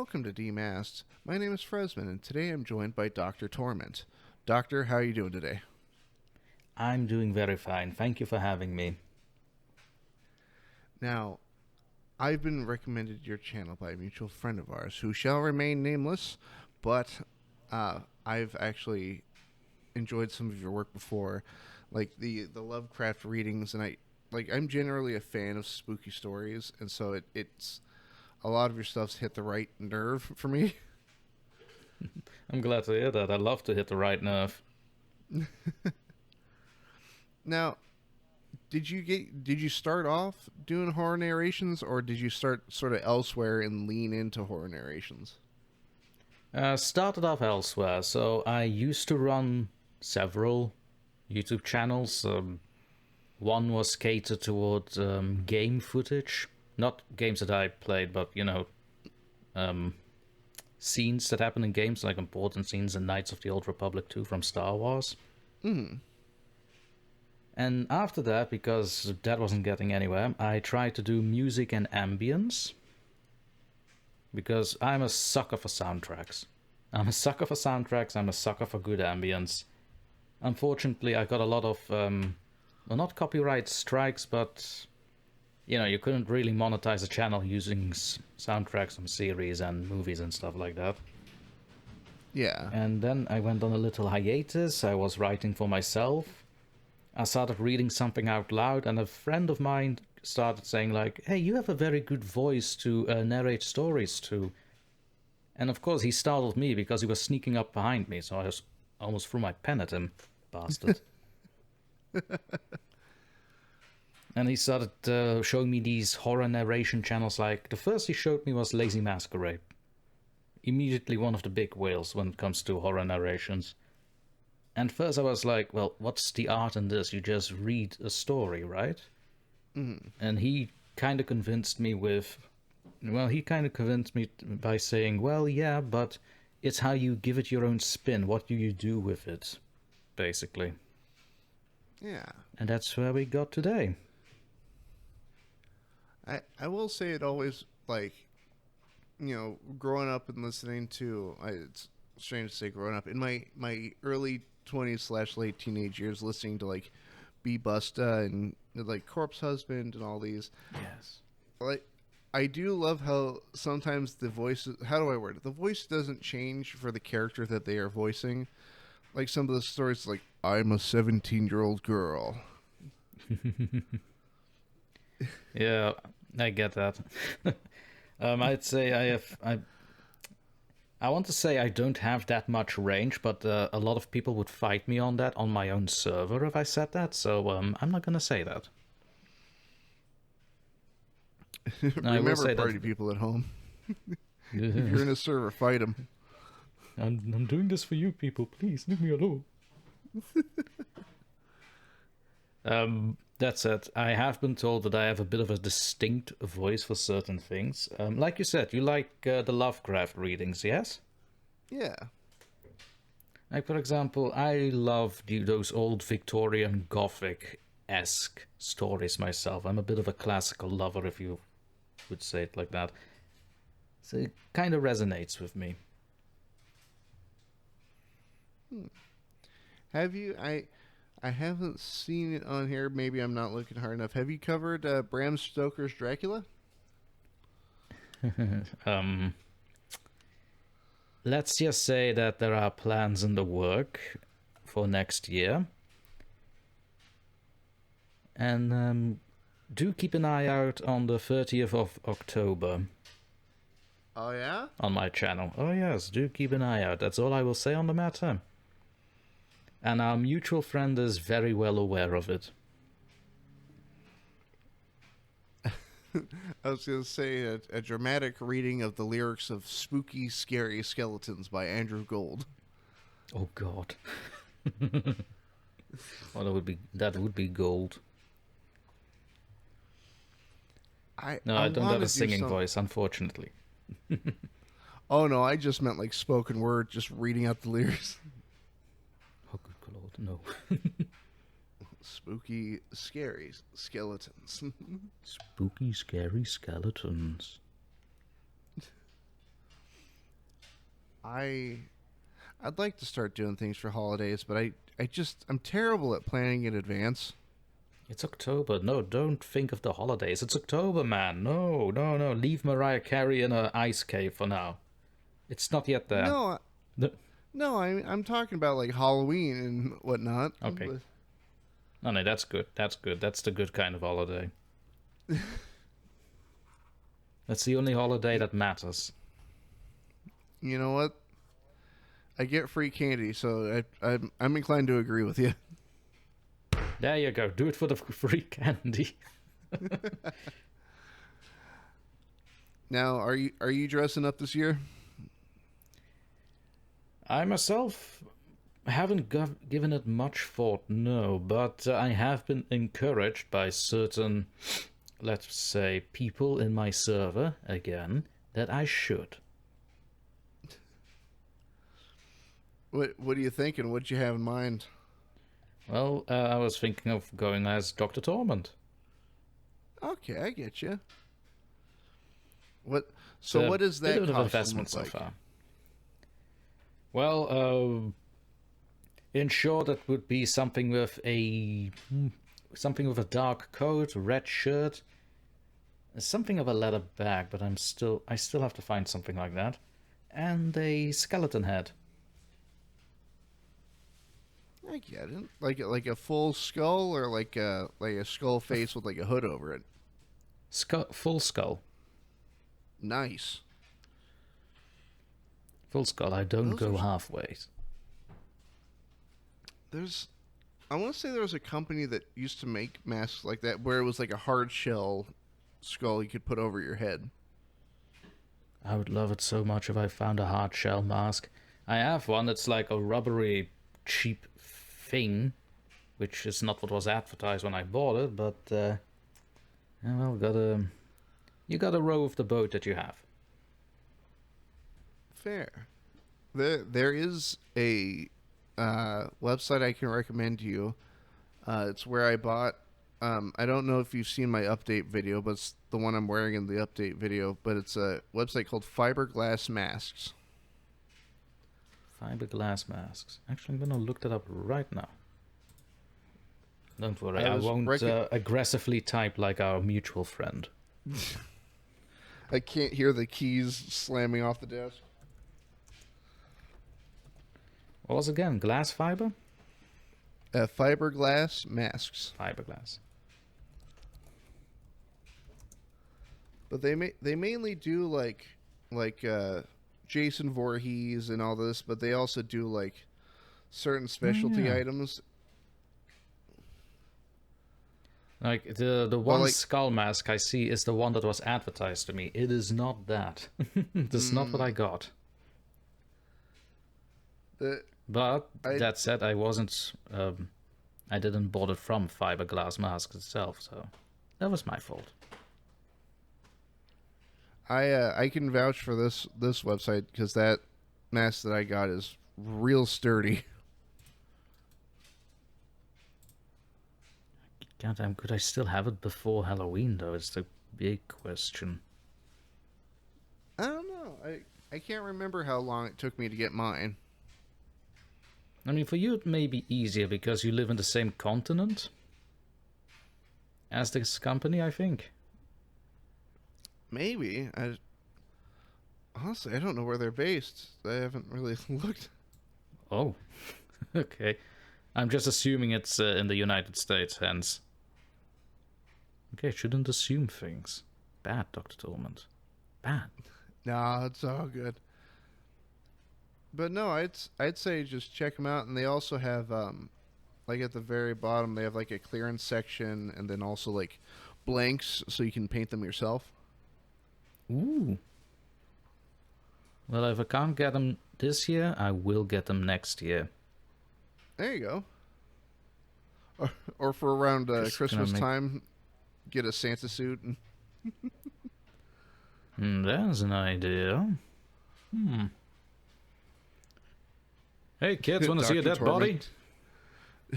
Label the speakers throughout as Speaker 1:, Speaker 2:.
Speaker 1: welcome to Demasked. My name is Fresman, and today I'm joined by Dr. Torment. Doctor, how are you doing today?
Speaker 2: I'm doing very fine. Thank you for having me.
Speaker 1: Now, I've been recommended your channel by a mutual friend of ours who shall remain nameless, but I've actually enjoyed some of your work before, like the Lovecraft readings, and I'm generally a fan of spooky stories, and so it's a lot of your stuff's hit the right nerve for me.
Speaker 2: I'm glad to hear that. I love to hit the right nerve.
Speaker 1: Now, did you start off doing horror narrations, or did you start sort of elsewhere and lean into horror narrations?
Speaker 2: Started off elsewhere, so I used to run several YouTube channels. One was catered toward game footage, not games that I played, but um, scenes that happen in games, like important scenes in Knights of the Old Republic 2 from Star Wars.
Speaker 1: Hmm.
Speaker 2: And after that, because that wasn't getting anywhere, I tried to do music and ambience, because I'm a sucker for soundtracks. I'm a sucker for soundtracks, I'm a sucker for good ambience. Unfortunately, I got a lot of, well, not copyright strikes, but, you couldn't really monetize a channel using soundtracks from series and movies and stuff like that.
Speaker 1: Yeah.
Speaker 2: And then I went on a little hiatus, I was writing for myself. I started reading something out loud, and a friend of mine started saying, like, hey, you have a very good voice to narrate stories to. And of course, he startled me because he was sneaking up behind me, so I just almost threw my pen at him, bastard. And he started showing me these horror narration channels. Like, the first he showed me was Lazy Masquerade. Immediately one of the big whales when it comes to horror narrations. And first I was like, well, what's the art in this? You just read a story, right?
Speaker 1: Mm.
Speaker 2: And he kind of convinced me by saying, well, yeah, but it's how you give it your own spin. What do you do with it, basically?
Speaker 1: Yeah.
Speaker 2: And that's where we got today.
Speaker 1: I will say it always, like, growing up and listening to, it's strange to say growing up, in my early 20s slash late teenage years, listening to, like, B Busta and, like, Corpse Husband and all these.
Speaker 2: Yes.
Speaker 1: Like, I do love how sometimes the voice, how do I word it? The voice doesn't change for the character that they are voicing. Like, some of the stories, like, I'm a 17-year-old girl.
Speaker 2: Yeah, I get that. I'd say I want to say I don't have that much range, but a lot of people would fight me on that on my own server if I said that, so I'm not gonna say that. I will
Speaker 1: Remember,
Speaker 2: say
Speaker 1: party
Speaker 2: that
Speaker 1: people at home. If you're in
Speaker 2: I'm
Speaker 1: a server, fight them.
Speaker 2: doing this for you people, please leave me alone. That's it. I have been told that I have a bit of a distinct voice for certain things. Like you said, you like the Lovecraft readings, yes?
Speaker 1: Yeah.
Speaker 2: Like, for example, I love those old Victorian Gothic-esque stories myself. I'm a bit of a classical lover, if you would say it like that. So it kind of resonates with me.
Speaker 1: Hmm. Have you? I haven't seen it on here. Maybe I'm not looking hard enough. Have you covered Bram Stoker's Dracula?
Speaker 2: um, let's just say that there are plans in the work for next year. And do keep an eye out on the 30th of October
Speaker 1: Oh yeah.
Speaker 2: on my channel. Oh yes, do keep an eye out. That's all I will say on the matter. And our mutual friend is very well aware of it.
Speaker 1: I was going to say a dramatic reading of the lyrics of "Spooky, Scary Skeletons" by Andrew Gold.
Speaker 2: Oh god. Well, that would be gold. No,
Speaker 1: I
Speaker 2: I don't have
Speaker 1: want
Speaker 2: a
Speaker 1: to do
Speaker 2: singing
Speaker 1: some.
Speaker 2: voice, unfortunately.
Speaker 1: Oh no, I just meant like spoken word, just reading out the lyrics.
Speaker 2: Oh good lord, no.
Speaker 1: Spooky, scary skeletons.
Speaker 2: Spooky, scary skeletons.
Speaker 1: I I'd like to start doing things for holidays, but I'm terrible at planning in advance.
Speaker 2: It's October. No, don't think of the holidays. It's October, man. No, no, no. Leave Mariah Carey in her ice cave for now. It's not yet there.
Speaker 1: No,
Speaker 2: No.
Speaker 1: no, I'm talking about like Halloween and whatnot.
Speaker 2: Okay. No, no, that's good. That's good. That's the good kind of holiday. That's the only holiday that matters.
Speaker 1: You know what? I get free candy, so I'm inclined to agree with you.
Speaker 2: There you go. Do it for the free candy.
Speaker 1: Now, are you dressing up this year?
Speaker 2: I myself haven't given it much thought, no, but I have been encouraged by certain, let's say, people in my server, again, that I should.
Speaker 1: What are you thinking? What'd you have in mind?
Speaker 2: Well, I was thinking of going as Dr. Torment.
Speaker 1: Okay, I get you. What?
Speaker 2: It's
Speaker 1: So
Speaker 2: a
Speaker 1: what is that
Speaker 2: bit of an
Speaker 1: costume
Speaker 2: investment
Speaker 1: look
Speaker 2: so
Speaker 1: like?
Speaker 2: far. Well, in short, it would be something with a dark coat, red shirt, something of a leather bag, but I still have to find something like that, and a skeleton head.
Speaker 1: I get it. Like a full skull or like a skull face with like a hood over it.
Speaker 2: Full skull.
Speaker 1: Nice.
Speaker 2: Full skull. I don't
Speaker 1: Those
Speaker 2: go
Speaker 1: are
Speaker 2: halfway.
Speaker 1: I want to say there was a company that used to make masks like that where it was like a hard shell skull you could put over your head.
Speaker 2: I would love it so much if I found a hard shell mask. I have one that's like a rubbery, cheap thing, which is not what was advertised when I bought it, but well, you gotta row with the boat that you have.
Speaker 1: Fair. There is a website I can recommend to you. It's where I bought. I don't know if you've seen my update video, but it's the one I'm wearing in the update video. But it's a website called Fiberglass Masks.
Speaker 2: Fiberglass masks. Actually, I'm gonna look that up right now. Don't worry,
Speaker 1: I
Speaker 2: I
Speaker 1: was
Speaker 2: won't aggressively type like our mutual friend.
Speaker 1: I can't hear the keys slamming off the desk.
Speaker 2: What was it again? Glass fiber?
Speaker 1: Fiberglass Masks.
Speaker 2: Fiberglass.
Speaker 1: But they mainly do like Jason Voorhees and all this, but they also do like certain specialty
Speaker 2: Yeah.
Speaker 1: items.
Speaker 2: Like the
Speaker 1: Well,
Speaker 2: one
Speaker 1: like
Speaker 2: skull mask I see is the one that was advertised to me. It is not that. That's not what I got.
Speaker 1: the
Speaker 2: But
Speaker 1: I
Speaker 2: that said, I wasn't. I didn't bought it from Fiberglass Masks itself, so that was my fault.
Speaker 1: I can vouch for this website because that mask that I got is real sturdy.
Speaker 2: Goddamn, could I still have it before Halloween though? It's the big question.
Speaker 1: I don't know. I can't remember how long it took me to get mine.
Speaker 2: I mean, for you it may be easier because you live in the same continent as this company, I think.
Speaker 1: Maybe. Honestly, I don't know where they're based. I haven't really looked.
Speaker 2: Oh, okay. I'm just assuming it's in the United States, hence. Okay, shouldn't assume things. Bad, Dr. Torment. Bad.
Speaker 1: Nah, it's all good. But no, I'd say just check them out, and they also have like at the very bottom they have like a clearance section, and then also like blanks so you can paint them yourself.
Speaker 2: Ooh. Well, if I can't get them this year, I will get them next year.
Speaker 1: There you go. Or for around
Speaker 2: Just gonna
Speaker 1: Christmas
Speaker 2: make-
Speaker 1: time, get a Santa suit.
Speaker 2: There's an idea. Hey, kids, want to see a
Speaker 1: Dr.
Speaker 2: dead body?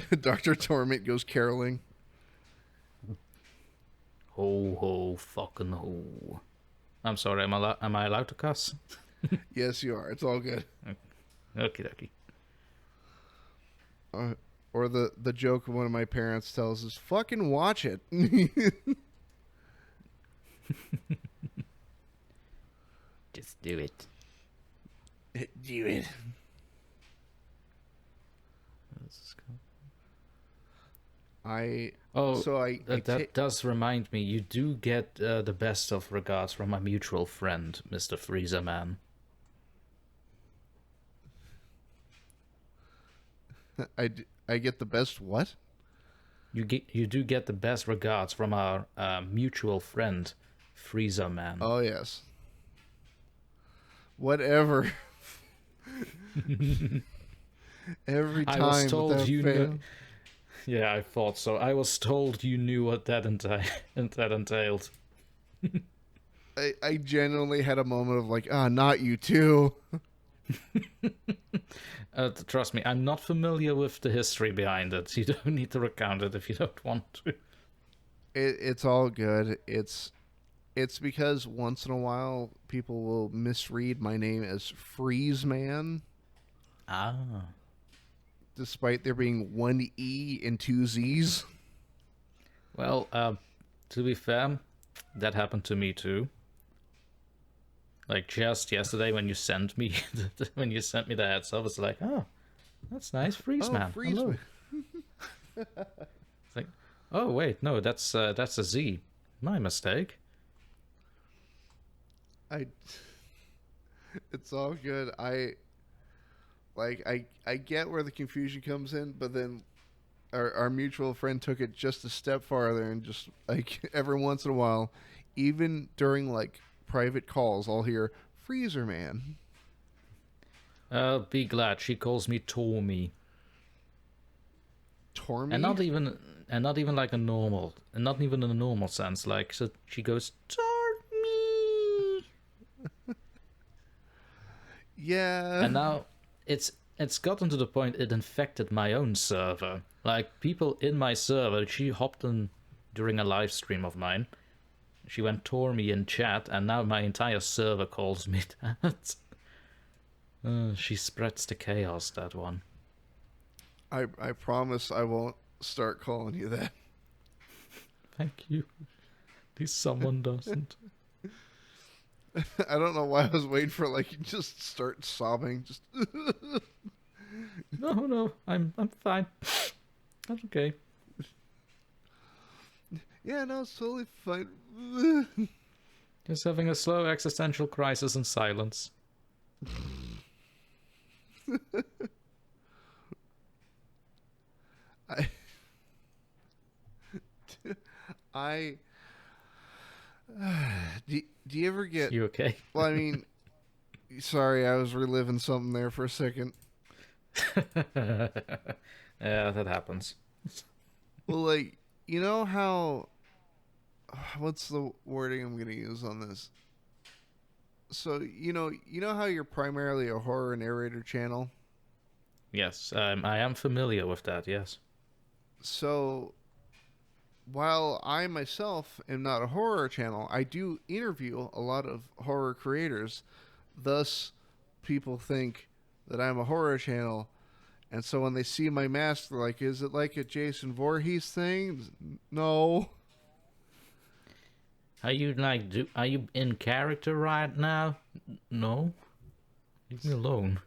Speaker 1: Torment. Dr. Torment goes caroling.
Speaker 2: Ho, ho, fucking ho. I'm sorry, am I allowed to cuss?
Speaker 1: Yes, you are. It's all good.
Speaker 2: Okie dokie.
Speaker 1: Uh, or the joke one of my parents tells is, "Fucking watch it."
Speaker 2: Just do it.
Speaker 1: Do it. I
Speaker 2: Oh,
Speaker 1: so
Speaker 2: that does remind me. You do get the best of regards from my mutual friend, Mr. Freezer Man.
Speaker 1: I get the best what?
Speaker 2: You do get the best regards from our mutual friend, Freezer Man.
Speaker 1: Oh yes. Whatever. Every
Speaker 2: I was
Speaker 1: time
Speaker 2: told
Speaker 1: without
Speaker 2: you
Speaker 1: fail.
Speaker 2: knew. Yeah, I thought so. I was told you knew what that entailed.
Speaker 1: I genuinely had a moment of like, not you too.
Speaker 2: Trust me, I'm not familiar with the history behind it. You don't need to recount it if you don't want to.
Speaker 1: It's all good. It's because once in a while people will misread my name as Freeze Man,
Speaker 2: Ah.
Speaker 1: despite there being one E and two Z's.
Speaker 2: Well, to be fair, that happened to me too. Like just yesterday when you sent me the heads up, it's like, oh, that's nice, Freeze
Speaker 1: Oh,
Speaker 2: Man.
Speaker 1: Freeze
Speaker 2: Hello.
Speaker 1: Man.
Speaker 2: It's like, oh wait, no, that's a Z. My mistake.
Speaker 1: I. It's all good. I get where the confusion comes in, but then our mutual friend took it just a step farther and just like every once in a while, even during like private calls, I'll hear Freezer Man.
Speaker 2: Be glad she calls me Tormy,
Speaker 1: Tormy?
Speaker 2: and not even like a normal, and not even in a normal sense. Like so she goes Tormy,
Speaker 1: Yeah.
Speaker 2: and now it's gotten to the point it infected my own server. Like people in my server, she hopped in during a live stream of mine. She went Tormy in chat, and now my entire server calls me that. She spreads the chaos, that one.
Speaker 1: I promise I won't start calling you that.
Speaker 2: Thank you. At least someone doesn't.
Speaker 1: I don't know why I was waiting for like you just start sobbing. Just
Speaker 2: No, I'm fine. That's okay.
Speaker 1: yeah, no, it's totally fine.
Speaker 2: Just having a slow existential crisis in silence.
Speaker 1: I I do you ever get
Speaker 2: You okay?
Speaker 1: well, I mean, sorry, I was reliving something there for a second.
Speaker 2: Yeah, that happens.
Speaker 1: Well, like, you know how what's the wording I'm going to use on this? So, you know how you're primarily a horror narrator channel?
Speaker 2: Yes, I am familiar with that, yes.
Speaker 1: So, while I myself am not a horror channel, I do interview a lot of horror creators. Thus, people think that I'm a horror channel. And so when they see my mask, they're like, is it like a Jason Voorhees thing? No.
Speaker 2: Are you are you in character right now? No. Leave me alone.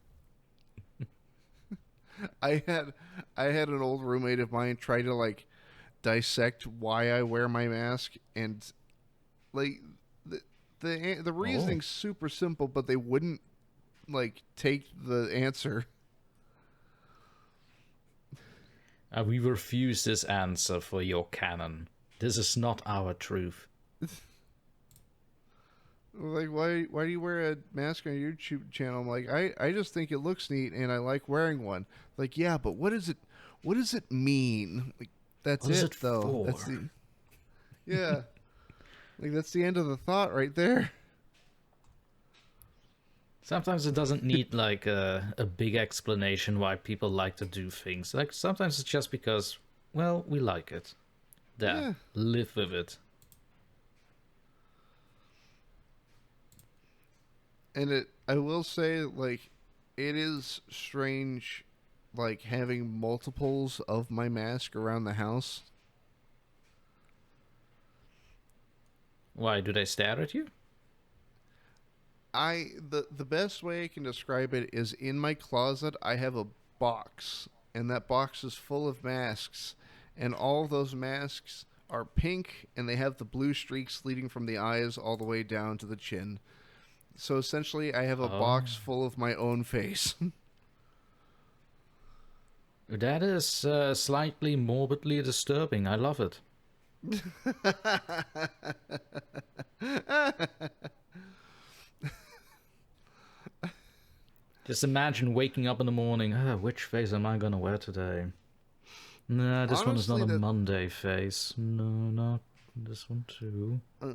Speaker 1: I had an old roommate of mine try to like dissect why I wear my mask, and like the
Speaker 2: Oh.
Speaker 1: reasoning's super simple, but they wouldn't like take the answer.
Speaker 2: We refuse this answer for your canon. This is not our truth.
Speaker 1: Like, why do you wear a mask on your YouTube channel? I'm like, I just think it looks neat and I like wearing one. Like, yeah, but what does it mean? Like, that's
Speaker 2: What is
Speaker 1: it
Speaker 2: it
Speaker 1: though. That's
Speaker 2: for?
Speaker 1: the yeah. Like that's the end of the thought right there.
Speaker 2: Sometimes it doesn't need like a big explanation why people like to do things. Like sometimes it's just because, well, we like it. There,
Speaker 1: Yeah.
Speaker 2: live with it.
Speaker 1: And I will say, like, it is strange, like, having multiples of my mask around the house.
Speaker 2: Why do they stare at you?
Speaker 1: The best way I can describe it is in my closet I have a box, and that box is full of masks, and all of those masks are pink, and they have the blue streaks leading from the eyes all the way down to the chin. So essentially, I have a
Speaker 2: Oh,
Speaker 1: box full of my own face.
Speaker 2: that is slightly morbidly disturbing. I love it. Just imagine waking up in the morning. Which face am I gonna wear today? Nah, this one is not
Speaker 1: honestly,
Speaker 2: a
Speaker 1: that
Speaker 2: Monday face. No, not this one too.
Speaker 1: uh,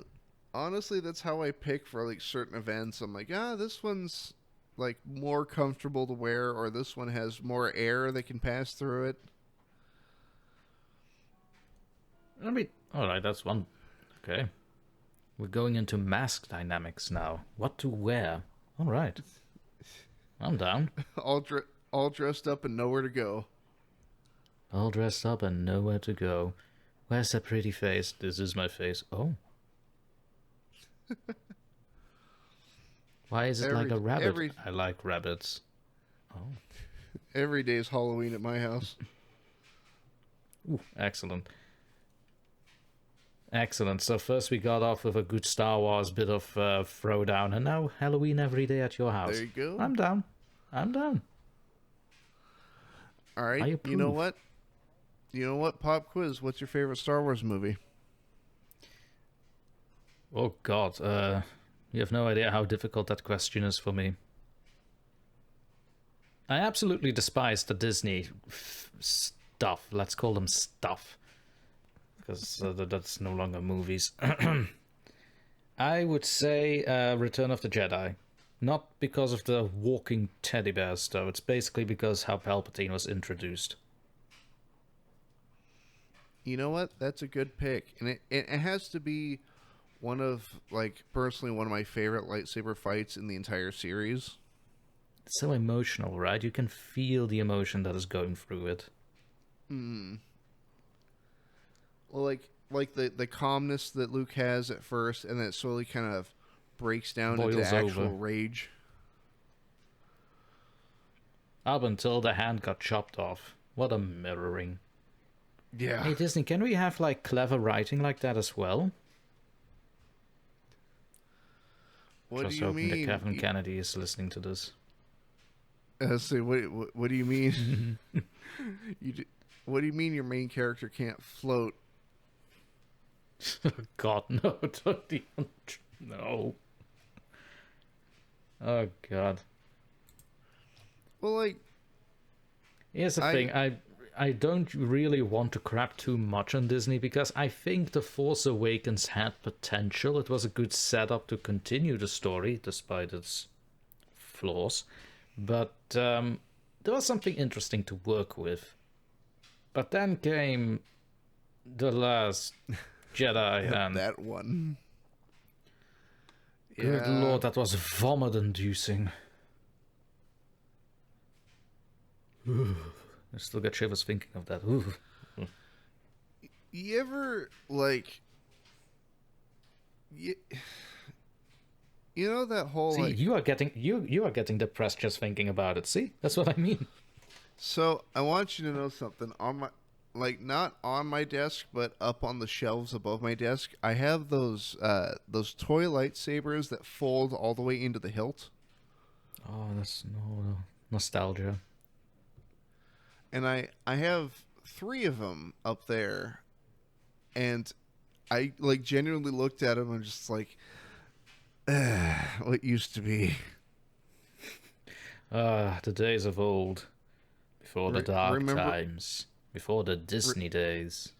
Speaker 1: honestly that's how I pick for like certain events. I'm like, this one's like more comfortable to wear, or this one has more air that can pass through it.
Speaker 2: I mean, alright, that's one. Okay. We're going into mask dynamics now. What to wear? Alright. I'm down.
Speaker 1: all dr- all dressed up and nowhere to go.
Speaker 2: All dressed up and nowhere to go. Where's that pretty face? This is my face. Oh. Why is it like
Speaker 1: Every
Speaker 2: a rabbit?
Speaker 1: every
Speaker 2: I like rabbits. Oh.
Speaker 1: every day's Halloween at my house.
Speaker 2: Ooh, excellent. Excellent. So first we got off with a good Star Wars bit of throwdown, and now Halloween every day at your house.
Speaker 1: There you go.
Speaker 2: I'm down. I'm down.
Speaker 1: All
Speaker 2: I
Speaker 1: right.
Speaker 2: approve.
Speaker 1: You know what? Pop quiz. What's your favorite Star Wars movie?
Speaker 2: Oh God, you have no idea how difficult that question is for me. I absolutely despise the Disney stuff. Let's call them stuff, because that's no longer movies. I would say Return of the Jedi. Not because of the walking teddy bears, though. It's basically because how Palpatine was introduced.
Speaker 1: You know what? That's a good pick, and it has to be one of, like, personally one of my favorite lightsaber fights in the entire series.
Speaker 2: It's so emotional, right? You can feel the emotion that is going through it.
Speaker 1: Well, like the calmness that Luke has at first, and then it slowly kind of breaks down into
Speaker 2: Boils
Speaker 1: actual
Speaker 2: over.
Speaker 1: rage.
Speaker 2: Up until the hand got chopped off. What a mirroring.
Speaker 1: Yeah.
Speaker 2: Hey Disney, can we have like clever writing like that as well?
Speaker 1: What
Speaker 2: Just
Speaker 1: do you
Speaker 2: hoping that
Speaker 1: mean?
Speaker 2: Kevin Kennedy is listening to this.
Speaker 1: Let's see. What do you mean? What do you mean your main character can't float?
Speaker 2: God, no, don't even. No. Oh God.
Speaker 1: Well, like,
Speaker 2: Here's the thing. I don't really want to crap too much on Disney because I think The Force Awakens had potential. It was a good setup to continue the story despite its flaws. But there was something interesting to work with. But then came The Last Jedi and...
Speaker 1: that one.
Speaker 2: Good
Speaker 1: Yeah.
Speaker 2: lord, that was vomit-inducing. I still get shivers thinking of that. Ooh.
Speaker 1: You ever, like, you know that whole,
Speaker 2: See,
Speaker 1: like...
Speaker 2: you are getting depressed just thinking about it. See, that's what I mean.
Speaker 1: So, I want you to know something. On my... Like, not on my desk, but up on the shelves above my desk, I have those toy lightsabers that fold all the way into the hilt.
Speaker 2: Oh, that's no nostalgia.
Speaker 1: And I have 3 of them up there. And I, like, genuinely looked at them and just like, what used to be.
Speaker 2: The days of old. Before the dark
Speaker 1: remember-
Speaker 2: times. Before the Disney days.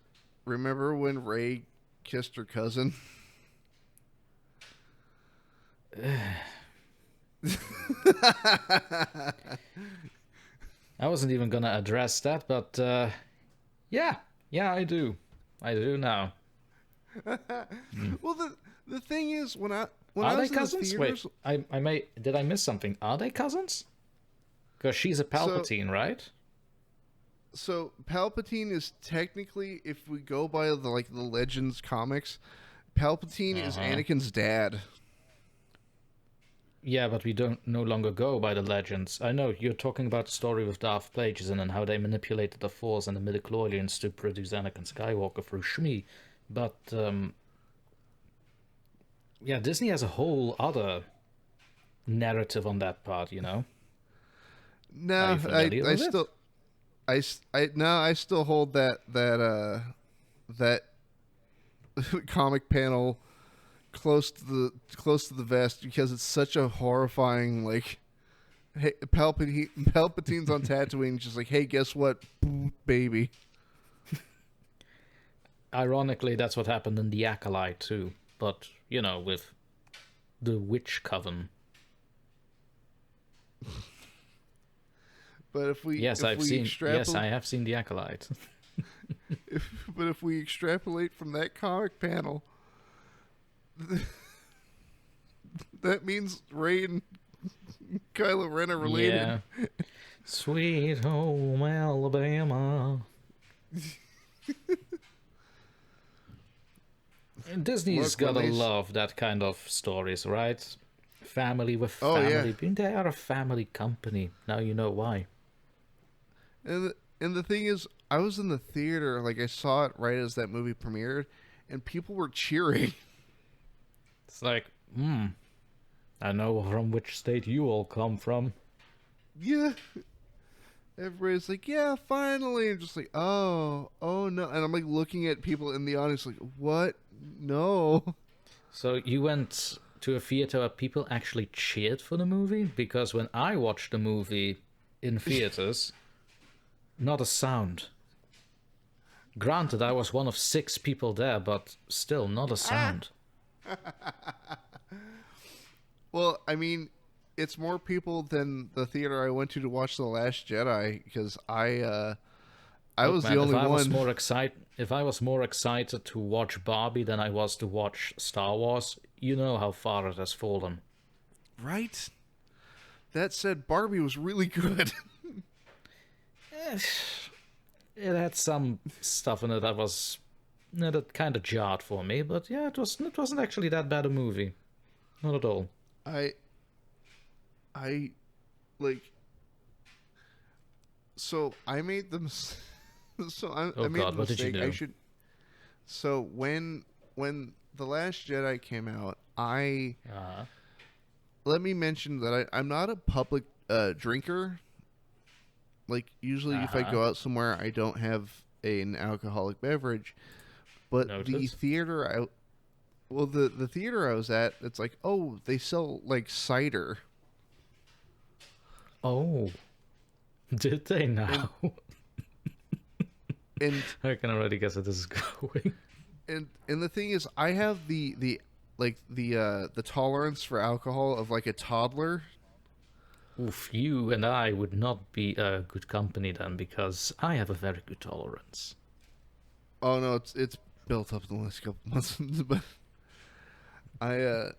Speaker 1: Remember when Rey kissed her cousin?
Speaker 2: I wasn't even gonna address that, but yeah, I do. I do now.
Speaker 1: Well, the thing is, when
Speaker 2: Are
Speaker 1: I
Speaker 2: they
Speaker 1: was in the
Speaker 2: cousins? Wait,
Speaker 1: theaters,
Speaker 2: did I miss something? Are they cousins? Because she's a
Speaker 1: so
Speaker 2: Palpatine, right?
Speaker 1: so Palpatine is technically, if we go by the Legends comics, Palpatine is
Speaker 2: Uh-huh.
Speaker 1: Anakin's dad.
Speaker 2: Yeah, but we don't no longer go by the legends. I know you're talking about the story with Darth Plagueis and how they manipulated the Force and the midichlorians to produce Anakin Skywalker through Shmi, but yeah, Disney has a whole other narrative on that part. Are
Speaker 1: No,
Speaker 2: you familiar
Speaker 1: I
Speaker 2: with it?
Speaker 1: still I still hold that comic panel close to the vest because it's such a horrifying, like, hey, Palpatine's on Tatooine, just like, hey, guess what, baby.
Speaker 2: Ironically, that's what happened in The Acolyte too, but with the witch coven.
Speaker 1: But
Speaker 2: Yes,
Speaker 1: if
Speaker 2: I've
Speaker 1: we
Speaker 2: seen. Yes, I
Speaker 1: extrapolate,
Speaker 2: have seen The Acolyte.
Speaker 1: but if we extrapolate from that comic panel, that means Rey and Kylo Ren are related.
Speaker 2: Yeah. Sweet home Alabama. Disney's
Speaker 1: Look, when
Speaker 2: gotta
Speaker 1: they
Speaker 2: love that kind of stories, right? Family with
Speaker 1: oh yeah,
Speaker 2: family. They are a family company. Now you know why.
Speaker 1: and the thing is, I was in the theater, like I saw it right as that movie premiered, and people were cheering.
Speaker 2: It's like, I know from which state you all come from.
Speaker 1: Yeah, everybody's like, yeah, finally. I'm just like, oh no, and I'm like looking at people in the audience, like, what? No.
Speaker 2: So you went to a theater where people actually cheered for the movie? Because when I watched the movie in theaters, not a sound. Granted, I was one of 6 people there, but still not a sound.
Speaker 1: Well, I mean, it's more people than the theater I went to watch The Last Jedi, because I
Speaker 2: Look,
Speaker 1: was the
Speaker 2: man,
Speaker 1: only one.
Speaker 2: if I was more excited to watch Barbie than I was to watch Star Wars, you know how far it has fallen.
Speaker 1: Right? That said, Barbie was really good.
Speaker 2: It had some stuff in it that kind of jarred for me, but yeah, it wasn't actually that bad a movie, not at all.
Speaker 1: I I like so I made them I
Speaker 2: Oh
Speaker 1: made the
Speaker 2: God, what did you
Speaker 1: mistake. I
Speaker 2: do?
Speaker 1: should so when The Last Jedi came out, I
Speaker 2: Uh,
Speaker 1: let me mention that I'm not a public drinker. Like, usually if I
Speaker 2: uh-huh.
Speaker 1: go out somewhere, I don't have an alcoholic beverage. But the
Speaker 2: Noted.
Speaker 1: theater I well the theater I was at, it's like, oh, they sell like cider.
Speaker 2: Oh, did they
Speaker 1: And
Speaker 2: now?
Speaker 1: and
Speaker 2: I can already guess where this is going.
Speaker 1: and the thing is, I have the tolerance for alcohol of like a toddler.
Speaker 2: Oof, you and I would not be a good company then, because I have a very good tolerance.
Speaker 1: Oh no, it's built up in the last couple months. But I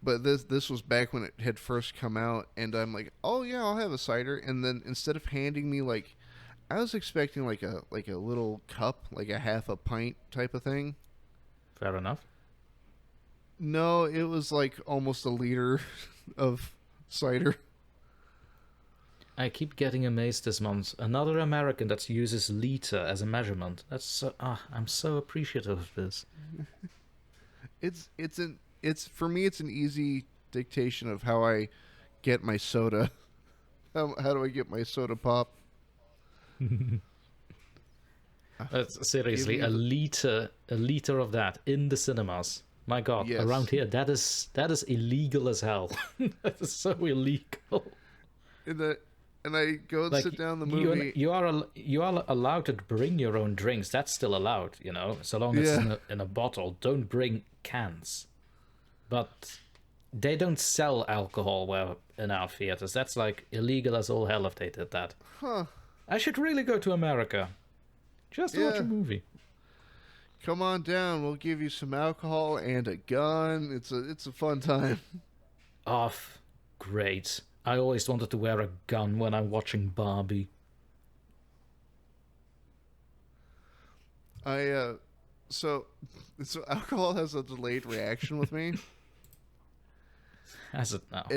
Speaker 1: but this was back when it had first come out, and I'm like, oh yeah, I'll have a cider. And then instead of handing me, like, I was expecting like a little cup, like a half a pint type of thing.
Speaker 2: Fair enough.
Speaker 1: No, it was like almost a liter of cider.
Speaker 2: I keep getting amazed this month. Another American that uses liter as a measurement. I'm so appreciative of this.
Speaker 1: It's for me, it's an easy dictation of how I get my soda. How do I get my soda pop? Give
Speaker 2: Seriously,
Speaker 1: me the
Speaker 2: a liter of that in the cinemas. My God, around
Speaker 1: yes.
Speaker 2: here that is illegal as hell. That is so illegal.
Speaker 1: And the and I go and
Speaker 2: Like
Speaker 1: sit down the
Speaker 2: you
Speaker 1: movie.
Speaker 2: you are allowed to bring your own drinks. That's still allowed, so long as it's
Speaker 1: Yeah.
Speaker 2: in a bottle. Don't bring cans. But they don't sell alcohol in our theaters. That's like illegal as all hell if they did that.
Speaker 1: Huh.
Speaker 2: I should really go to America just to watch a
Speaker 1: Yeah.
Speaker 2: movie.
Speaker 1: Come on down. We'll give you some alcohol and a gun. It's a fun time.
Speaker 2: Off. Great. I always wanted to wear a gun when I'm watching Barbie.
Speaker 1: I so so alcohol has a delayed reaction with me,
Speaker 2: As it now.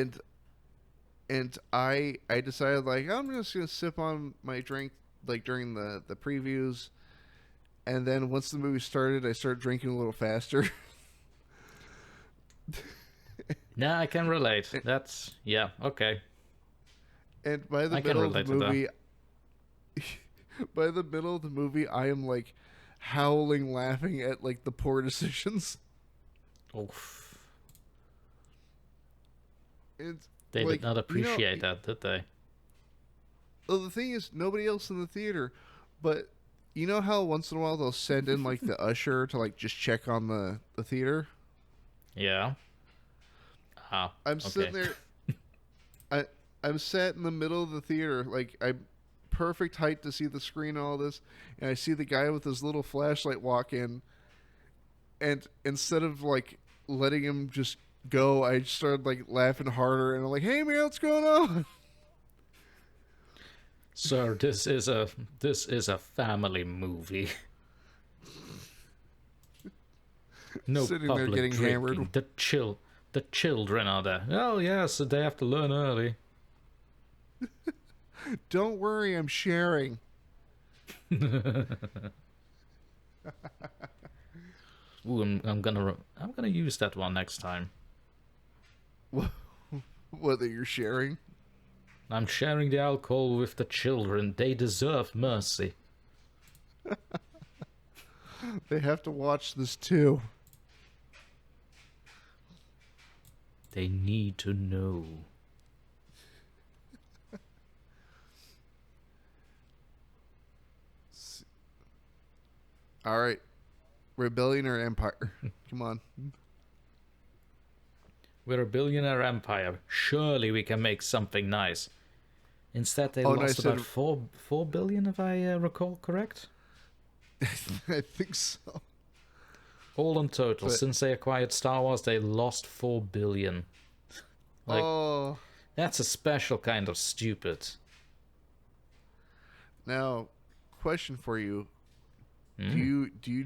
Speaker 1: and I decided like I'm just gonna sip on my drink like during the previews, and then once the movie started, I started drinking a little faster.
Speaker 2: Yeah, I can relate. That's yeah, okay.
Speaker 1: And by the
Speaker 2: I can
Speaker 1: middle of the
Speaker 2: relate to that.
Speaker 1: movie, by the middle of the movie, I am like howling, laughing at like the poor decisions.
Speaker 2: Oof.
Speaker 1: It's
Speaker 2: They did
Speaker 1: like
Speaker 2: not appreciate that, did they?
Speaker 1: well, the thing is, nobody else in the theater, but you know how once in a while they'll send in like the usher to like just check on the theater.
Speaker 2: Yeah. Ah,
Speaker 1: I'm
Speaker 2: okay.
Speaker 1: sitting there. I I'm sat in the middle of the theater, like I'm perfect height to see the screen, and all this, and I see the guy with his little flashlight walk in, and instead of like letting him just go, I just started like laughing harder, and I'm like, "Hey man, what's going on?"
Speaker 2: Sir, this is a family movie. No
Speaker 1: Sitting there
Speaker 2: public
Speaker 1: getting hammered.
Speaker 2: drinking. The children are there. Oh yes, they have to learn early.
Speaker 1: Don't worry, I'm sharing.
Speaker 2: Ooh, I'm gonna use that one next time.
Speaker 1: Whether you're sharing,
Speaker 2: I'm sharing the alcohol with the children. They deserve mercy.
Speaker 1: they have to watch this too.
Speaker 2: They need to know.
Speaker 1: All right, rebellion or empire? Come on.
Speaker 2: We're a billionaire empire. Surely we can make something nice. Instead, they
Speaker 1: Oh no, I
Speaker 2: lost
Speaker 1: said
Speaker 2: about four billion, if I recall correct.
Speaker 1: I think so.
Speaker 2: All in total,
Speaker 1: But
Speaker 2: since they acquired Star Wars, they lost 4 billion. Like,
Speaker 1: oh,
Speaker 2: that's a special kind of stupid.
Speaker 1: now question for you:
Speaker 2: Mm.
Speaker 1: do you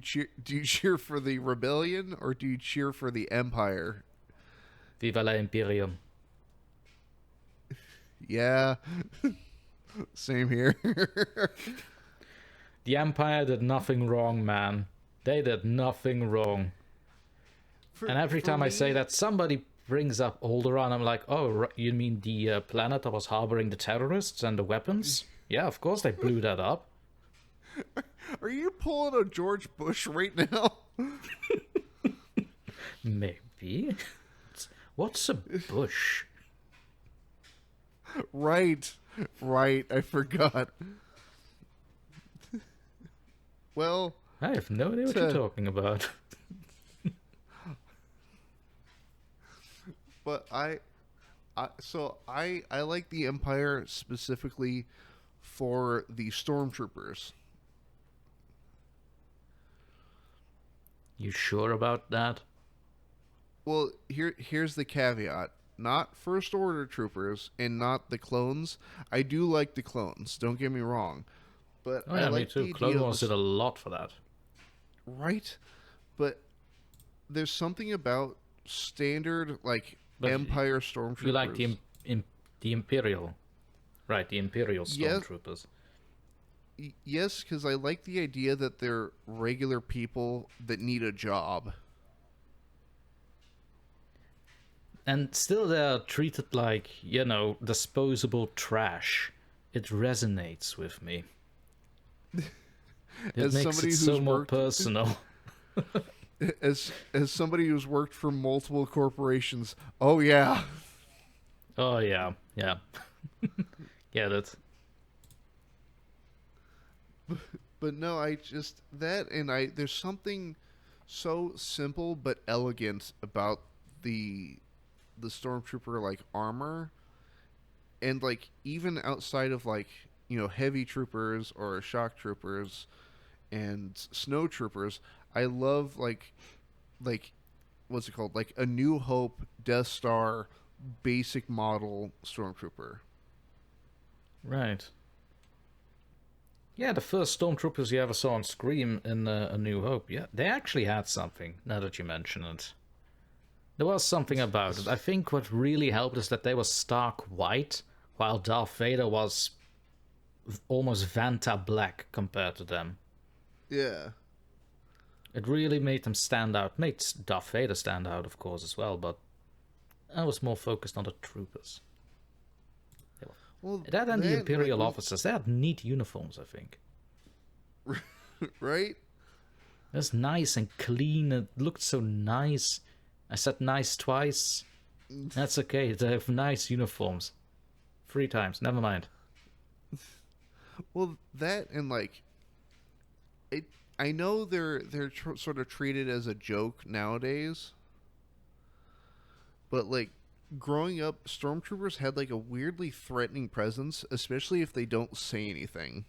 Speaker 1: cheer for the rebellion or do you cheer for the empire?
Speaker 2: Viva la Imperium.
Speaker 1: Yeah, same here.
Speaker 2: The Empire did nothing wrong, man. They did nothing wrong. And every
Speaker 1: For
Speaker 2: time I say
Speaker 1: me,
Speaker 2: that, somebody brings up Alderaan. I'm like, oh, you mean the planet that was harboring the terrorists and the weapons? Yeah, of course they blew that up.
Speaker 1: are you pulling a George Bush right now?
Speaker 2: Maybe. What's a bush?
Speaker 1: Right, right. I forgot. Well,
Speaker 2: I have no idea what you're
Speaker 1: to,
Speaker 2: talking about.
Speaker 1: but I like the Empire specifically for the stormtroopers.
Speaker 2: You sure about that?
Speaker 1: Well, here's the caveat. Not First Order troopers and not the clones. I do like the clones, don't get me wrong. But
Speaker 2: Oh
Speaker 1: I
Speaker 2: yeah, me
Speaker 1: like
Speaker 2: too.
Speaker 1: the idea
Speaker 2: Clone
Speaker 1: of
Speaker 2: Wars did a lot for that.
Speaker 1: right? But there's something about standard like
Speaker 2: But
Speaker 1: Empire
Speaker 2: you like the
Speaker 1: stormtroopers.
Speaker 2: the Imperial, right? The Imperial
Speaker 1: Yes,
Speaker 2: stormtroopers.
Speaker 1: yes, because I like the idea that they're regular people that need a job.
Speaker 2: And still they're treated like, disposable trash. It resonates with me. It
Speaker 1: As
Speaker 2: makes it
Speaker 1: somebody
Speaker 2: so
Speaker 1: who's
Speaker 2: more
Speaker 1: worked
Speaker 2: personal.
Speaker 1: as somebody who's worked for multiple corporations. Oh yeah.
Speaker 2: Oh yeah, yeah. Get it.
Speaker 1: But no, I just that and I there's something so simple but elegant about the the stormtrooper like armor, and like even outside of like heavy troopers or shock troopers and snow troopers, I love like what's it called? Like a New Hope Death Star basic model stormtrooper.
Speaker 2: Right. Yeah, the first stormtroopers you ever saw on screen in A New Hope, yeah, they actually had something, now that you mention it. There was something about it. I think what really helped is that they were stark white, while Darth Vader was almost Vanta black compared to them.
Speaker 1: Yeah.
Speaker 2: It really made them stand out. Made Darth Vader stand out, of course, as well, but I was more focused on the troopers.
Speaker 1: Well,
Speaker 2: That and the
Speaker 1: then
Speaker 2: Imperial officers, they had neat uniforms, I think.
Speaker 1: right?
Speaker 2: It was nice and clean. It looked so nice. I said nice twice. That's okay. They have nice uniforms. 3 times. Never mind.
Speaker 1: Well, that and like it. I know they're sort of treated as a joke nowadays, but like growing up, stormtroopers had like a weirdly threatening presence, especially if they don't say anything.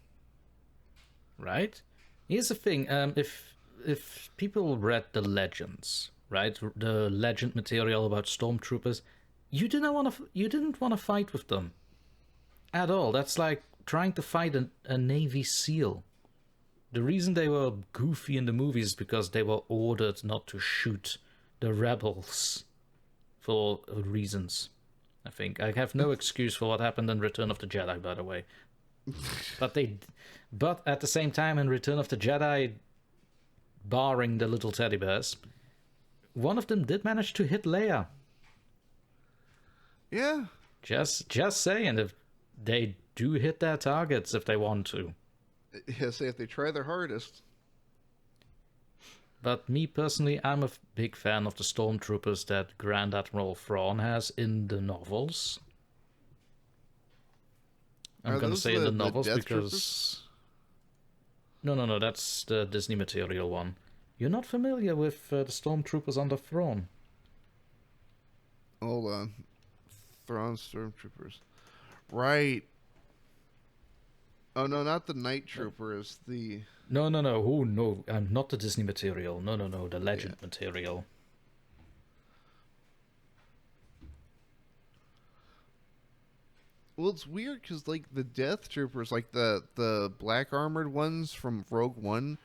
Speaker 2: Right? Here's the thing. If people read the legends, right, the legend material about stormtroopers, you didn't want to fight with them at all. That's like trying to fight a Navy SEAL. The reason they were goofy in the movies is because they were ordered not to shoot the rebels for reasons. I think I have no excuse for what happened in Return of the Jedi, by the way. But at the same time, in Return of the Jedi, barring the little teddy bears, one of them did manage to hit Leia.
Speaker 1: Yeah.
Speaker 2: Just saying, if they do hit their targets if they want to.
Speaker 1: Yeah, say if they try their hardest.
Speaker 2: But me personally, I'm a big fan of the stormtroopers that Grand Admiral Thrawn has in the novels. I'm going to say in the novels because... Troopers? No, that's the Disney material one. You're not familiar with the stormtroopers under Thrawn?
Speaker 1: Hold on. Thrawn stormtroopers. Right. Oh, no, not the Night Troopers. The...
Speaker 2: No. Oh, no. Not the Disney material. No. The legend material.
Speaker 1: Well, it's weird because, like, the Death Troopers, like the black armored ones from Rogue One,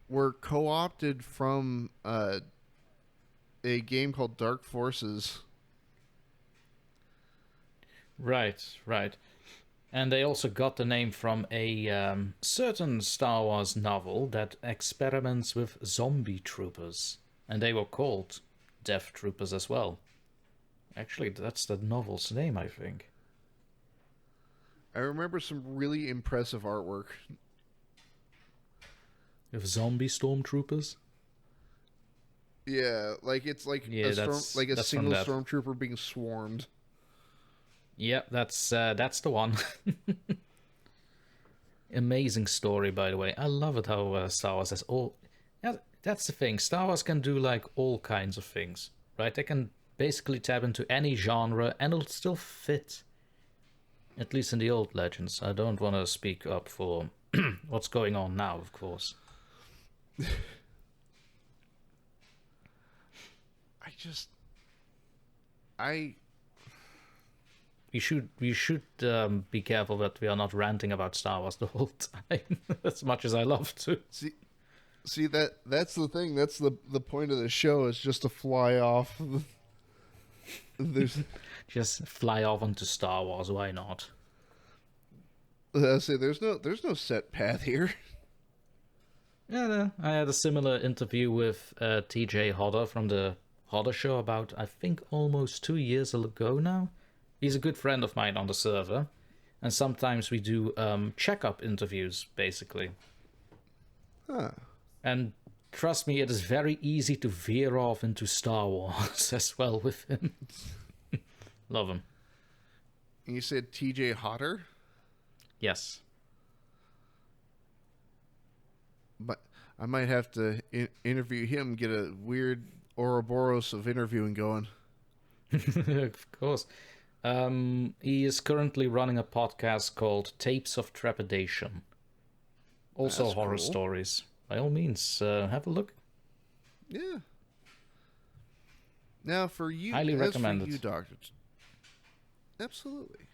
Speaker 1: were co-opted from a game called Dark Forces.
Speaker 2: Right. And they also got the name from a certain Star Wars novel that experiments with zombie troopers. And they were called Death Troopers as well. Actually, that's the novel's name, I think.
Speaker 1: I remember some really impressive artwork.
Speaker 2: With zombie stormtroopers?
Speaker 1: Yeah, like it's like a single stormtrooper being swarmed.
Speaker 2: Yep, that's the one. Amazing story, by the way. I love it how Star Wars has all... Yeah, that's the thing. Star Wars can do like all kinds of things, right? They can basically tap into any genre and it'll still fit. At least in the old legends. I don't want to speak up for what's going on now, of course. We should be careful that we are not ranting about Star Wars the whole time, as much as I love to.
Speaker 1: See that's the thing. That's the point of the show is just to fly off. There's
Speaker 2: just fly off onto Star Wars. Why not?
Speaker 1: I say there's no set path here.
Speaker 2: Yeah, no, I had a similar interview with TJ Hodder from the Hodder Show about, I think, almost 2 years ago now. He's a good friend of mine on the server, and sometimes we do check-up interviews, basically.
Speaker 1: Huh.
Speaker 2: And trust me, it is very easy to veer off into Star Wars as well with him. Love him.
Speaker 1: And you said TJ Hodder?
Speaker 2: Yes.
Speaker 1: But I might have to interview him, get a weird Ouroboros of interviewing going.
Speaker 2: Of course. He is currently running a podcast called Tapes of Trepidation. Also
Speaker 1: That's
Speaker 2: horror
Speaker 1: cool.
Speaker 2: stories. By all means, have a look.
Speaker 1: Yeah. Now, for you,
Speaker 2: Highly
Speaker 1: as for
Speaker 2: recommended.
Speaker 1: you, Doctor, absolutely.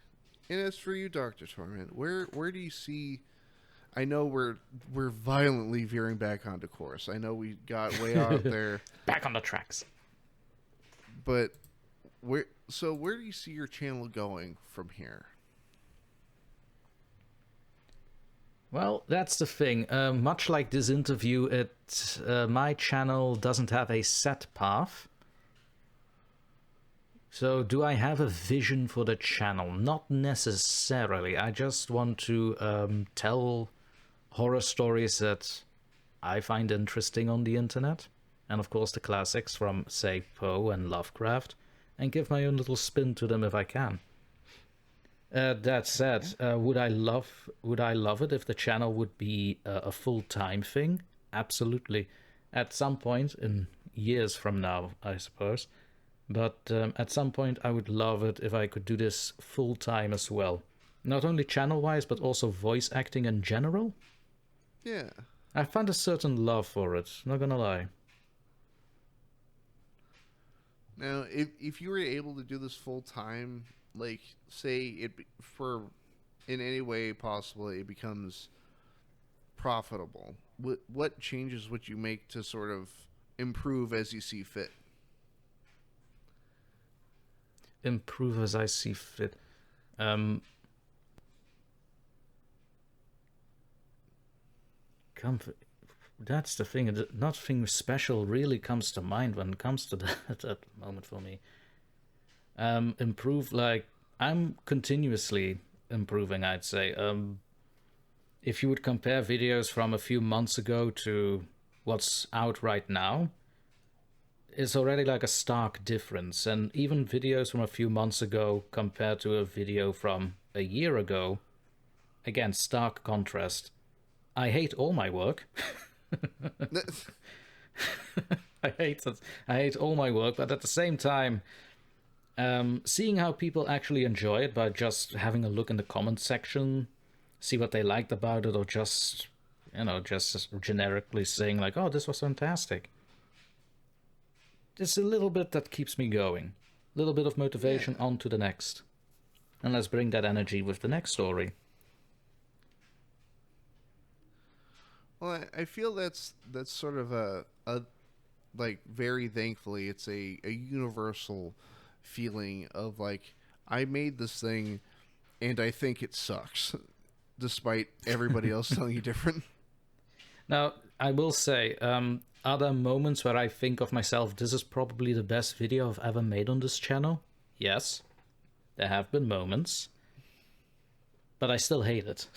Speaker 1: And as for you, Doctor Torment, where do you see? I know we're violently veering back onto course. I know we got way out there,
Speaker 2: Back on the tracks.
Speaker 1: but where do you see your channel going from here?
Speaker 2: Well, that's the thing. Much like this interview, my channel doesn't have a set path. So, do I have a vision for the channel? Not necessarily. I just want to tell horror stories that I find interesting on the internet. And of course, the classics from, say, Poe and Lovecraft, and give my own little spin to them if I can. That said, would I love it if the channel would be a full-time thing? Absolutely. At some point in years from now, I suppose. But at some point, I would love it if I could do this full-time as well. Not only channel-wise, but also voice acting in general.
Speaker 1: Yeah.
Speaker 2: I find a certain love for it, not gonna lie.
Speaker 1: Now, if you were able to do this full time, like say for in any way possible, it becomes profitable. What changes would you make to sort of improve as you see fit?
Speaker 2: Improve as I see fit. Comfort. That's the thing. Nothing special really comes to mind when it comes to that at that moment for me. Improve, like, I'm continuously improving, I'd say. If you would compare videos from a few months ago to what's out right now, it's already like a stark difference. And even videos from a few months ago compared to a video from a year ago, again, stark contrast. I hate all my work. I hate it. I hate all my work, but at the same time, seeing how people actually enjoy it by just having a look in the comments section, see what they liked about it, or just generically saying like, "Oh, this was fantastic." It's a little bit that keeps me going. A little bit of motivation on to the next, and let's bring that energy with the next story.
Speaker 1: Well, I feel that's sort of a like very thankfully it's a universal feeling of like I made this thing and I think it sucks, despite everybody else telling you different.
Speaker 2: Now, I will say, are there moments where I think of myself, this is probably the best video I've ever made on this channel? Yes, there have been moments, but I still hate it.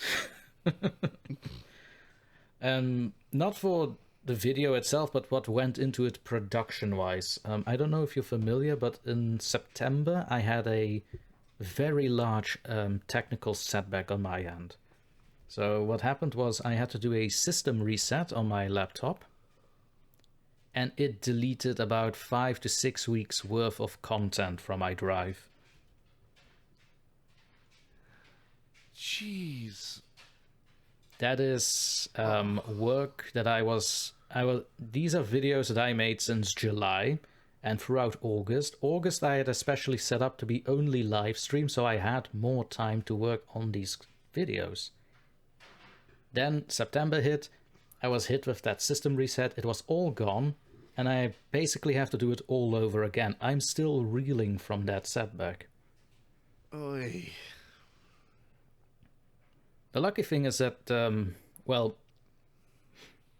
Speaker 2: Not for the video itself, but what went into it production-wise. I don't know if you're familiar, but in September I had a very large technical setback on my end. So what happened was I had to do a system reset on my laptop, and it deleted about 5 to 6 weeks worth of content from my drive.
Speaker 1: Jeez.
Speaker 2: That is work that I was. These are videos that I made since July and throughout August. August I had especially set up to be only live stream, so I had more time to work on these videos. Then September hit, I was hit with that system reset, it was all gone, and I basically have to do it all over again. I'm still reeling from that setback.
Speaker 1: Oy.
Speaker 2: The lucky thing is that,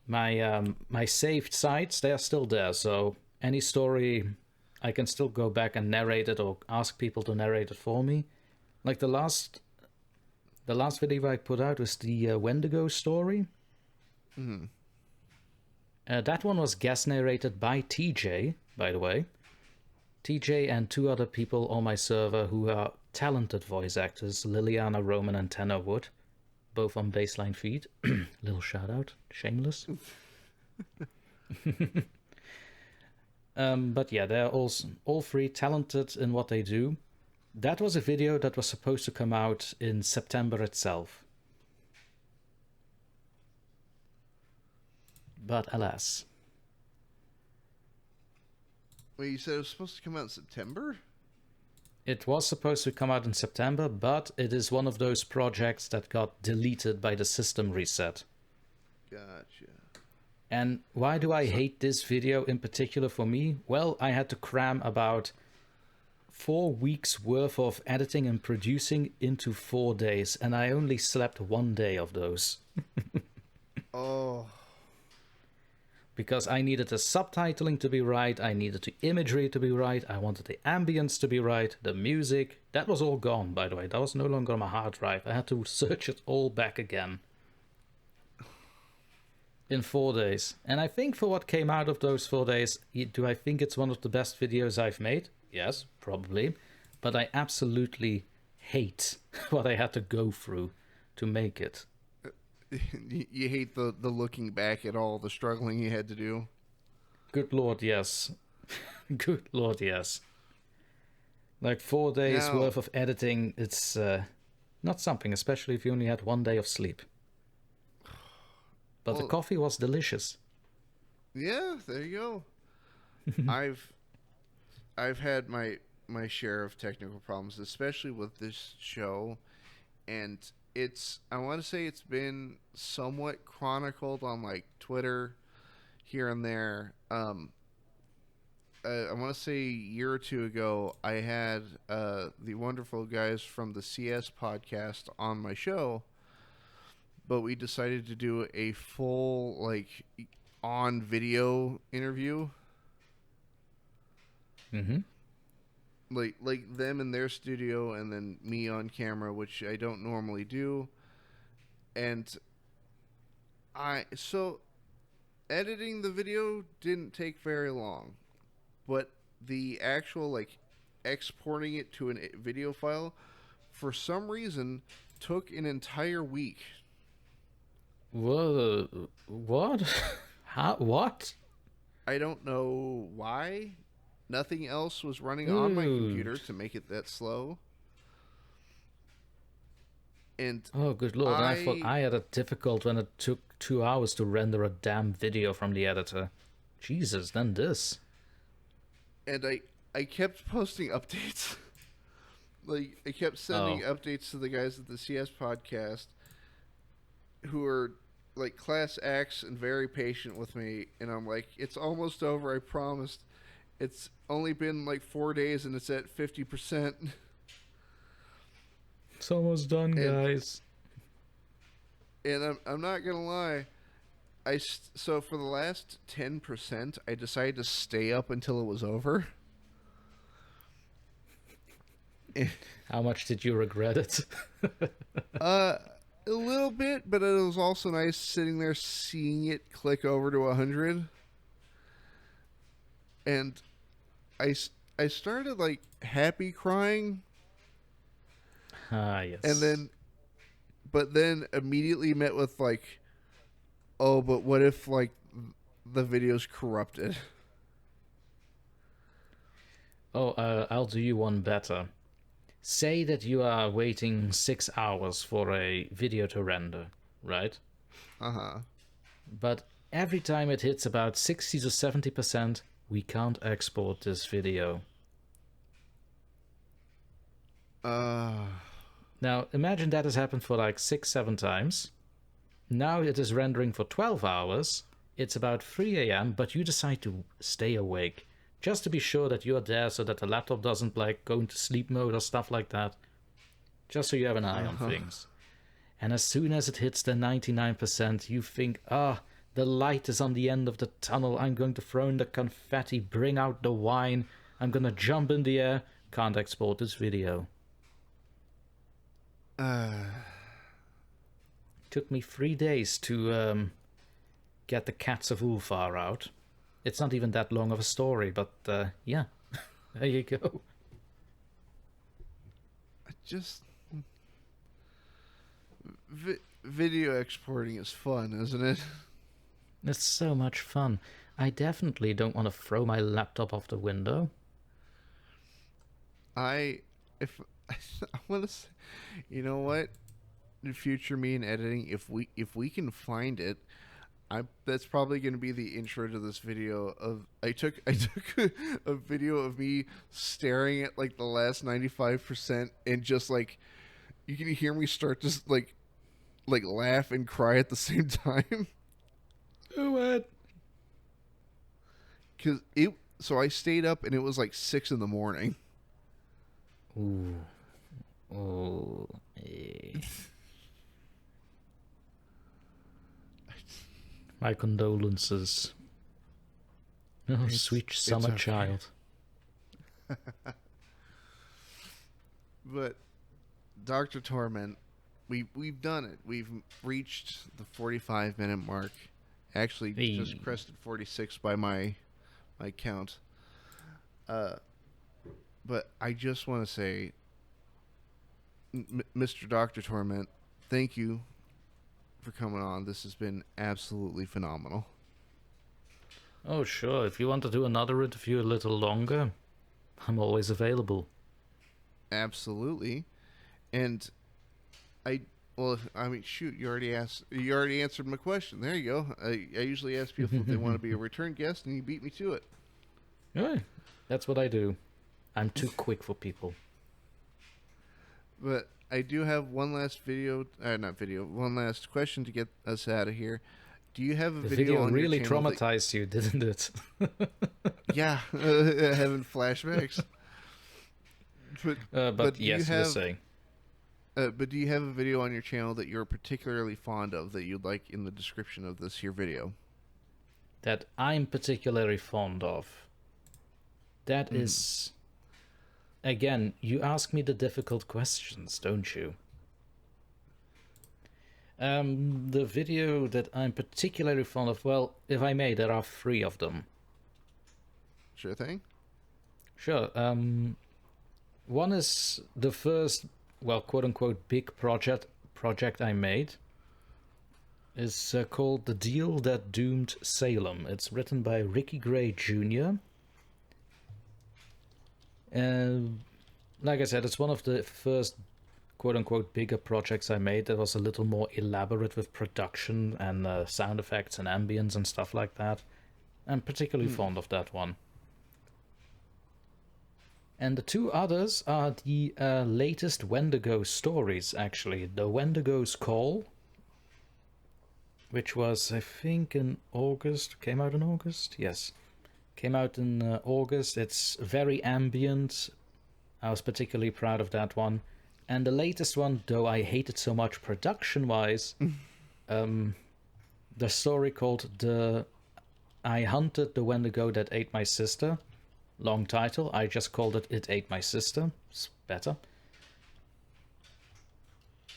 Speaker 2: my saved sites, they are still there, so any story, I can still go back and narrate it or ask people to narrate it for me. Like the last video I put out was the Wendigo story.
Speaker 1: Mm-hmm.
Speaker 2: That one was guest narrated by TJ, by the way. TJ and 2 other people on my server who are talented voice actors, Liliana Roman and Tanner Wood, both on Baseline Feed. Little shout out, shameless. But yeah, they're all 3 talented in what they do. That was a video that was supposed to come out in September itself. But alas.
Speaker 1: Wait, you said it was supposed to come out in September?
Speaker 2: It was supposed to come out in September, but it is one of those projects that got deleted by the system reset.
Speaker 1: Gotcha.
Speaker 2: And why do I
Speaker 1: So,
Speaker 2: hate this video in particular for me? Well, I had to cram about 4 weeks worth of editing and producing into 4 days, and I only slept 1 day of those.
Speaker 1: oh,
Speaker 2: Because I needed the subtitling to be right, I needed the imagery to be right, I wanted the ambience to be right, the music. That was all gone, by the way. That was no longer on my hard drive. I had to search it all back again. In 4 days. And I think for what came out of those 4 days, do I think it's one of the best videos I've made? Yes, probably. But I absolutely hate what I had to go through to make it.
Speaker 1: you hate the looking back at all the struggling you had to do.
Speaker 2: Good lord, yes. Good lord, yes. Like 4 days
Speaker 1: Now,
Speaker 2: worth of editing, it's not something, especially if you only had 1 day of sleep. But the
Speaker 1: well,
Speaker 2: coffee was delicious.
Speaker 1: yeah, there you go. I've I've had my share of technical problems, especially with this show, and I want to say it's been somewhat chronicled on like Twitter here and there. I want to say a year or two ago, I had the wonderful guys from the CS podcast on my show, but we decided to do a full like on video interview,
Speaker 2: Mm-hmm.
Speaker 1: like them in their studio and then me on camera, which I don't normally do. And I so editing the video didn't take very long, but the actual like exporting it to a video file for some reason took an entire week.
Speaker 2: Whoa, what? How? What?
Speaker 1: I don't know why. Nothing else was running on my
Speaker 2: Dude.
Speaker 1: computer to make it that slow. And
Speaker 2: Oh, good lord. And I thought
Speaker 1: I
Speaker 2: I had it difficult when it took 2 hours to render a damn video from the editor. Jesus, then this.
Speaker 1: I kept posting updates. Like I kept sending
Speaker 2: Oh.
Speaker 1: updates to the guys at the CS podcast who are like class acts and very patient with me, and I'm like, it's almost over, I promised. It's only been like 4 days and it's at 50%.
Speaker 2: It's almost done,
Speaker 1: and
Speaker 2: guys.
Speaker 1: I'm not gonna lie. So for the last 10%, I decided to stay up until it was over.
Speaker 2: How much did you regret it?
Speaker 1: A little bit, but it was also nice sitting there seeing it click over to 100. And I started like happy crying,
Speaker 2: Ah,
Speaker 1: and
Speaker 2: yes.
Speaker 1: then but then immediately met with like, oh, but what if like the video's corrupted?
Speaker 2: Oh, I'll do you one better. Say that you are waiting 6 hours for a video to render, right?
Speaker 1: Uh-huh.
Speaker 2: But every time it hits about 60 to 70%, we can't export this video.
Speaker 1: Uh
Speaker 2: Now, imagine that has happened for like 6, 7 times. Now it is rendering for 12 hours. It's about 3 a.m., but you decide to stay awake. Just to be sure that you're there so that the laptop doesn't like go into sleep mode or stuff like that. Just so you have an eye on
Speaker 1: uh-huh.
Speaker 2: things. And as soon as it hits the 99%, you think, ah, the light is on the end of the tunnel. I'm going to throw in the confetti, bring out the wine. I'm gonna jump in the air. Can't export this video.
Speaker 1: Uh
Speaker 2: Took me 3 days to get the Cats of Ulfar out. It's not even that long of a story, but yeah, there you go.
Speaker 1: just video exporting is fun, isn't it?
Speaker 2: It's so much fun. I definitely don't want to throw my laptop off the window.
Speaker 1: I if I want to say, you know what? In future me and editing, if we can find it, That's probably going to be the intro to this video. I took a video of me staring at like the last 95% and just like you can hear me start to like laugh and cry at the same time.
Speaker 2: What?
Speaker 1: Cuz it so I stayed up and it was like 6 in the morning.
Speaker 2: Ooh. Oh. Eh. My condolences. Oh, sweet summer
Speaker 1: okay.
Speaker 2: child.
Speaker 1: But Dr. Torment, we've done it. We've reached the 45-minute mark. Actually, just
Speaker 2: Hey.
Speaker 1: crested 46 by my count. But I just want to say, Mr. Dr. Torment, thank you for coming on. This has been absolutely phenomenal.
Speaker 2: Oh, sure. If you want to do another interview a little longer, I'm always available.
Speaker 1: Absolutely. And I well, I mean, shoot, you already answered my question. There you go. I usually ask people if they want to be a return guest, and you beat me to it.
Speaker 2: Yeah, that's what I do. I'm too quick for people.
Speaker 1: But I do have one last one last question to get us out of here. Do you have a
Speaker 2: The
Speaker 1: video
Speaker 2: video
Speaker 1: on
Speaker 2: really
Speaker 1: your channel
Speaker 2: traumatized you, didn't it?
Speaker 1: yeah, having flashbacks.
Speaker 2: But
Speaker 1: Do you
Speaker 2: yes, you were
Speaker 1: have
Speaker 2: saying.
Speaker 1: but do you have a video on your channel that you're particularly fond of that you'd like in the description of this here video?
Speaker 2: That I'm particularly fond of. That is... Again, you ask me the difficult questions, don't you? The video that I'm particularly fond of, well, if I may, there are 3 of them.
Speaker 1: Sure thing.
Speaker 2: Sure. One is the first, well, quote-unquote, big project I made. Is called The Deal That Doomed Salem. It's written by Ricky Gray Jr. Like I said, it's one of the first quote-unquote bigger projects I made that was a little more elaborate with production and sound effects and ambience and stuff like that. I'm particularly fond of that one. And the 2 others are the latest Wendigo stories, actually. The Wendigo's Call, which was, I think, in August. Came out in August? Yes. Came out in August. It's very ambient. I was particularly proud of that one. And the latest one, though I hate it so much production-wise, the story called I Hunted the Wendigo That Ate My Sister. Long title. I just called it It Ate My Sister. It's better.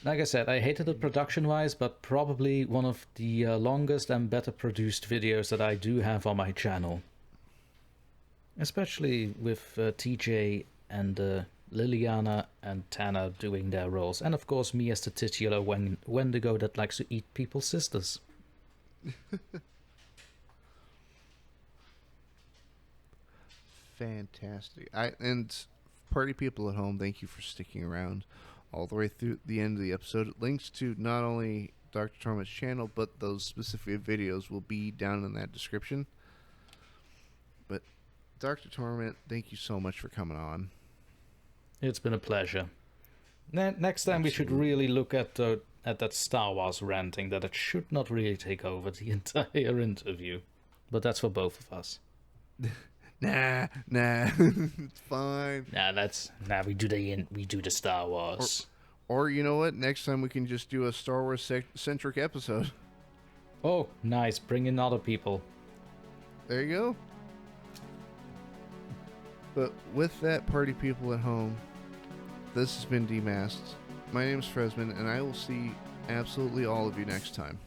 Speaker 2: Like I said, I hated it production-wise, but probably one of the longest and better produced videos that I do have on my channel. Especially with TJ and Liliana and Tana doing their roles. And of course me as the titular Wendigo that likes to eat people's sisters.
Speaker 1: Fantastic. And party people at home, thank you for sticking around all the way through the end of the episode. Links to not only Dr. Torment's channel, but those specific videos will be down in that description. But Dr. Torment, thank you so much for coming on.
Speaker 2: It's been a pleasure. Next time we should really look at that Star Wars ranting, that it should not really take over the entire interview. But that's for both of us.
Speaker 1: Nah, it's fine.
Speaker 2: We do the Star Wars.
Speaker 1: Or you know what? Next time we can just do a Star Wars centric episode.
Speaker 2: Oh, nice. Bring in other people.
Speaker 1: There you go. But with that, party people at home, this has been Demasked. My name is Fresman, and I will see absolutely all of you next time.